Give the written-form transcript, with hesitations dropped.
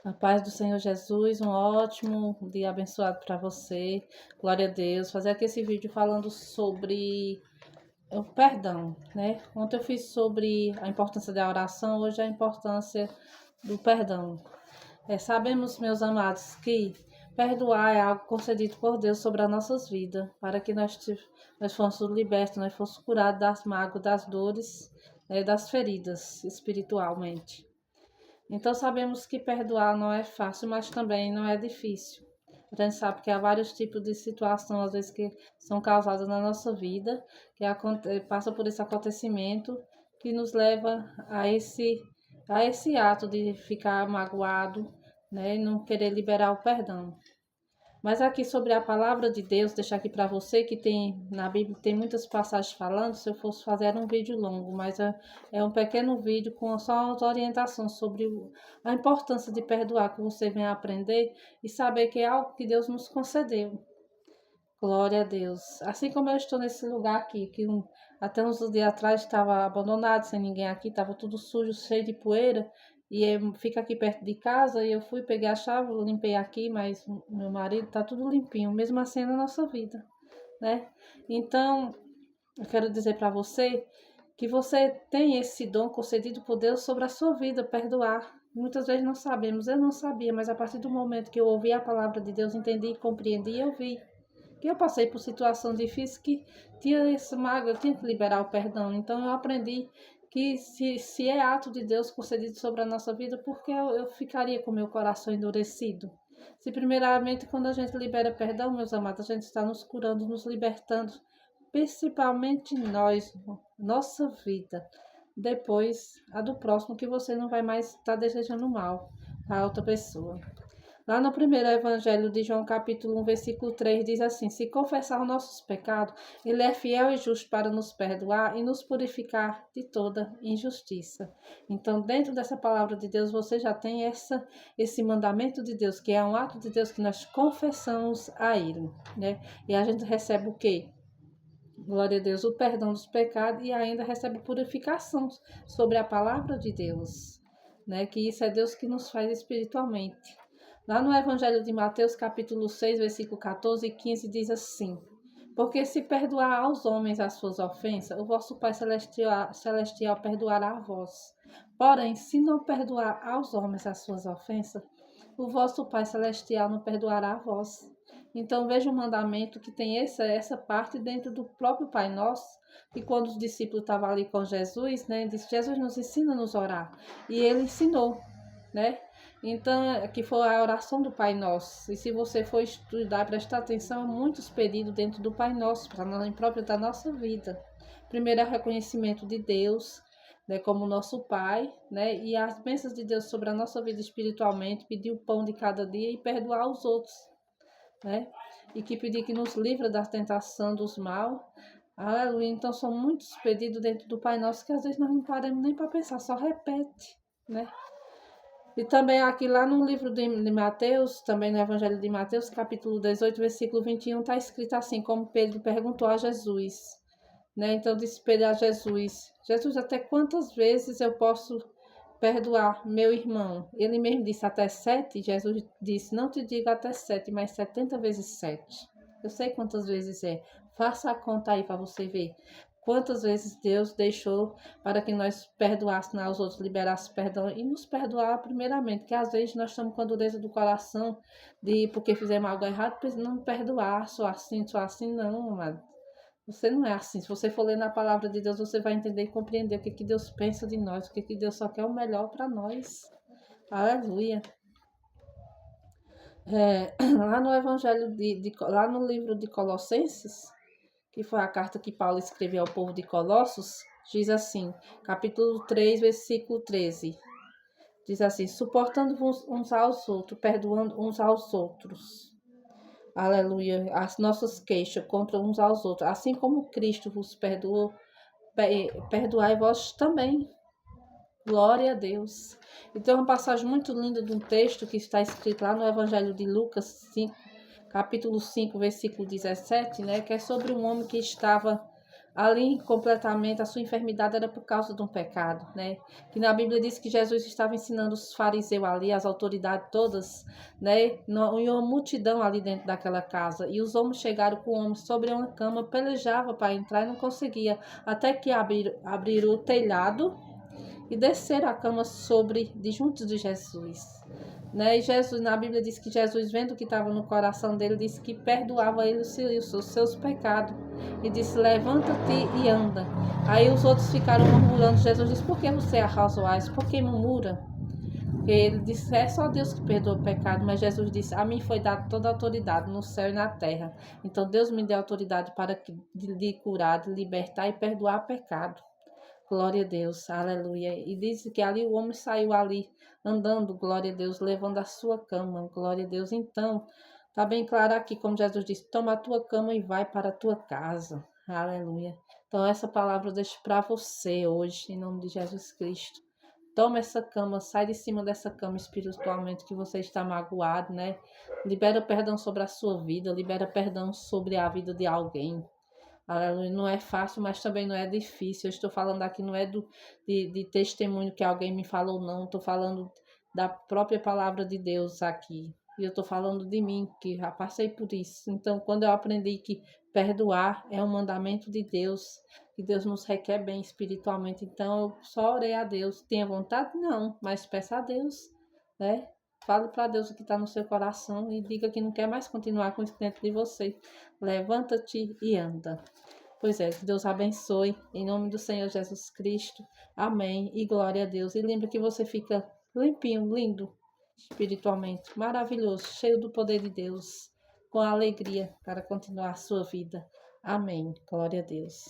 A paz do Senhor Jesus, um ótimo dia abençoado para você. Glória a Deus. Fazer aqui esse vídeo falando sobre o perdão, né? Ontem eu fiz sobre a importância da oração, hoje a importância do perdão. Sabemos, meus amados, que perdoar é algo concedido por Deus sobre as nossas vidas, para que nós fôssemos libertos, nós fôssemos curados das mágoas, das dores, das feridas espiritualmente. Então sabemos que perdoar não é fácil, mas também não é difícil. A gente sabe que há vários tipos de situações, às vezes, que são causadas na nossa vida, que passa por esse acontecimento que nos leva a esse ato de ficar magoado, né, e não querer liberar o perdão. Mas aqui sobre a palavra de Deus, deixar aqui para você que tem na Bíblia tem muitas passagens falando. Se eu fosse fazer um vídeo longo, mas é um pequeno vídeo com só as orientações sobre a importância de perdoar, que você venha aprender e saber que é algo que Deus nos concedeu. Glória a Deus. Assim como eu estou nesse lugar aqui, que até uns dias atrás estava abandonado, sem ninguém aqui, estava tudo sujo, cheio de poeira, e fica aqui perto de casa, e eu fui, peguei a chave, limpei aqui, mas meu marido está tudo limpinho, mesmo assim é na nossa vida, né? Então, eu quero dizer para você que você tem esse dom concedido por Deus sobre a sua vida, perdoar. Muitas vezes não sabemos, eu não sabia, mas a partir do momento que eu ouvi a palavra de Deus, entendi, compreendi, eu vi que eu passei por situação difícil que tinha esse mágoa, eu tinha que liberar o perdão. Então eu aprendi que se é ato de Deus concedido sobre a nossa vida, porque eu ficaria com meu coração endurecido? Se primeiramente quando a gente libera perdão, meus amados, a gente está nos curando, nos libertando, principalmente nós, nossa vida. Depois, a do próximo, que você não vai mais estar desejando mal a outra pessoa. Lá no primeiro Evangelho de João, capítulo 1, versículo 3, diz assim: se confessar os nossos pecados, Ele é fiel e justo para nos perdoar e nos purificar de toda injustiça. Então, dentro dessa palavra de Deus, você já tem esse mandamento de Deus, que é um ato de Deus que nós confessamos a Ele, né? E a gente recebe o quê? Glória a Deus, o perdão dos pecados e ainda recebe purificação sobre a palavra de Deus, né? Que isso é Deus que nos faz espiritualmente. Lá no Evangelho de Mateus, capítulo 6, versículo 14 e 15, diz assim: porque se perdoar aos homens as suas ofensas, o vosso Pai Celestial perdoará a vós. Porém, se não perdoar aos homens as suas ofensas, o vosso Pai Celestial não perdoará a vós. Então veja o mandamento que tem essa parte dentro do próprio Pai Nosso, que quando os discípulos estavam ali com Jesus, né, disse: Jesus nos ensina a nos orar. E ele ensinou, né? Então, que foi a oração do Pai Nosso. E se você for estudar, prestar atenção, há muitos pedidos dentro do Pai Nosso, para nós, próprio da nossa vida. Primeiro é o reconhecimento de Deus, né, como nosso Pai, né, e as bênçãos de Deus sobre a nossa vida espiritualmente, pedir o pão de cada dia e perdoar os outros, né? E que pedir que nos livra da tentação dos mal. Aleluia. Então são muitos pedidos dentro do Pai Nosso que às vezes nós não paramos nem para pensar, só repete, né? E também aqui lá no livro de Mateus, também no Evangelho de Mateus, capítulo 18, versículo 21, está escrito assim, como Pedro perguntou a Jesus, né? Então disse Pedro a Jesus: Jesus, até quantas vezes eu posso perdoar meu irmão? Ele mesmo disse até 7. Jesus disse: não te digo até 7, mas 70 vezes 7. Eu sei quantas vezes é. Faça a conta aí para você ver. Quantas vezes Deus deixou para que nós perdoássemos aos outros, liberasse perdão e nos perdoar primeiramente, que às vezes nós estamos com a dureza do coração porque fizemos algo errado, não perdoar, só assim, não, amado. Você não é assim. Se você for ler na palavra de Deus, você vai entender e compreender o que Deus pensa de nós, o que Deus só quer o melhor para nós. Aleluia. Lá no Evangelho, lá no livro de Colossenses, que foi a carta que Paulo escreveu ao povo de Colossos, diz assim, capítulo 3, versículo 13. Diz assim: suportando uns aos outros, perdoando uns aos outros. Aleluia. As nossas queixas contra uns aos outros. Assim como Cristo vos perdoou, perdoai vós também. Glória a Deus. Então, é uma passagem muito linda de um texto que está escrito lá no Evangelho de Lucas 5, capítulo 5, versículo 17, né? Que é sobre um homem que estava ali completamente a sua enfermidade era por causa de um pecado, né? Que na Bíblia diz que Jesus estava ensinando os fariseus ali, as autoridades todas, né? Em uma multidão ali dentro daquela casa. E os homens chegaram com o homem sobre uma cama, pelejava para entrar e não conseguia. Até que abriram o telhado e desceram a cama sobre de juntos de Jesus. Né? E Jesus, na Bíblia diz que Jesus, vendo o que estava no coração dele, disse que perdoava ele os seus pecados. E disse, levanta-te e anda. Aí os outros ficaram murmurando. Jesus disse, por que você arrazoais? Por que murmura? Porque ele disse, é só Deus que perdoa o pecado. Mas Jesus disse, a mim foi dada toda a autoridade no céu e na terra. Então Deus me deu autoridade para de curar, de libertar e perdoar pecado. Glória a Deus, aleluia. E diz que ali o homem saiu ali andando, glória a Deus, levando a sua cama, glória a Deus. Então, está bem claro aqui, como Jesus disse, toma a tua cama e vai para a tua casa, aleluia. Então, essa palavra eu deixo para você hoje, em nome de Jesus Cristo. Toma essa cama, sai de cima dessa cama espiritualmente que você está magoado, né? Libera perdão sobre a sua vida, libera perdão sobre a vida de alguém. Aleluia. Não é fácil, mas também não é difícil. Eu estou falando aqui, não é de testemunho que alguém me falou, não. Estou falando da própria palavra de Deus aqui. E eu estou falando de mim, que já passei por isso. Então, quando eu aprendi que perdoar é um mandamento de Deus, que Deus nos requer bem espiritualmente. Então, eu só orei a Deus. Tenha vontade? Não, mas peça a Deus, né? Fale para Deus o que está no seu coração e diga que não quer mais continuar com isso dentro de você. Levanta-te e anda. Pois é, que Deus abençoe, em nome do Senhor Jesus Cristo. Amém. E glória a Deus. E lembra que você fica limpinho, lindo, espiritualmente, maravilhoso, cheio do poder de Deus, com alegria para continuar a sua vida. Amém. Glória a Deus.